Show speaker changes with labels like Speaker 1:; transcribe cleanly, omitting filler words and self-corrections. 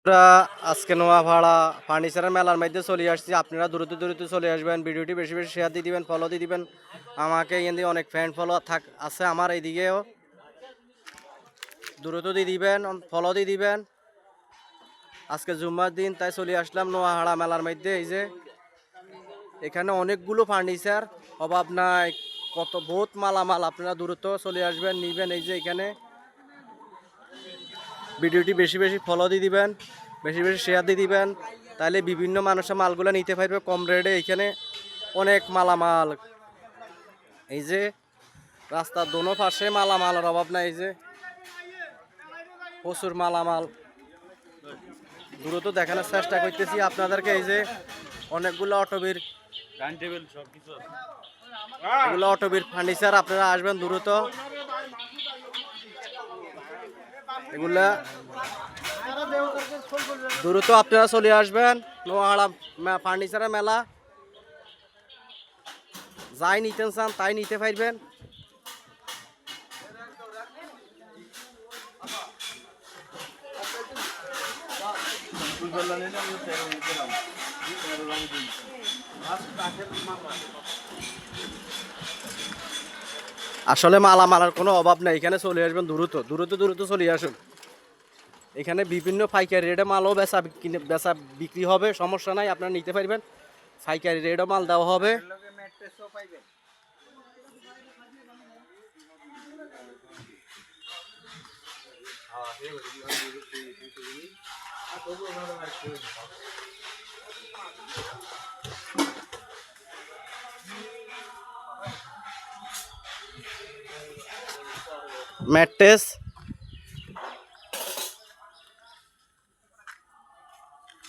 Speaker 1: আমরা আজকে নোয়াপাড়া ফার্নিচারের মেলার মধ্যে চলে আসছি। আপনারা দ্রুত দ্রুত চলে আসবেন, ভিডিওটি বেশি বেশি শেয়ার দিয়ে দিবেন, ফলো দিয়ে দিবেন। আমাকে এখান দিয়ে অনেক ফ্যান ফলো আছে আমার এইদিকেও, দ্রুত দিয়ে দিবেন, ফলো দিয়ে দিবেন। আজকে জুম্মার দিন তাই চলে আসলাম নোয়াপাড়া মেলার মধ্যে। এই যে এখানে অনেকগুলো ফার্নিচার, অভাব নাই, কত বহুত মালামাল। আপনারা দ্রুত চলে আসবেন, নিবেন। এই যে এখানে ভিডিওটি বেশি বেশি ফলো দিয়ে দিবেন, বেশি বেশি শেয়ার দিয়ে দিবেন, তাহলে বিভিন্ন মানুষের মালগুলো নিতে পারবে কম রেটে। এখানে অনেক মালামাল। এই যে রাস্তার দোনো পাশে মালামালের অভাব নাই। এই যে প্রচুর মালামাল, দ্রুত দেখানোর চেষ্টা করতেছি আপনাদেরকে। এই যে অনেকগুলো অটোবির, এগুলো অটোবির ফার্নিচার। আপনারা আসবেন দ্রুত, এগুলা দ্রুত আপনারা চলে আসবেন। নোয়াপাড়া ফার্নিচারের মেলা, যাই নিতে চান তাই নিতে পারবেন। আসলে মালামালের কোনো অভাব নেই, এখানে চলে আসবেন দ্রুত দ্রুত দ্রুত চলে আসুন। এখানে বিভিন্ন পাইকারি রেটে মালও বেচা বিক্রি হবে, সমস্যা নাই, আপনারা নিতে পারবেন। পাইকারি রেটও মাল দেওয়া হবে। ম্যাট্রেস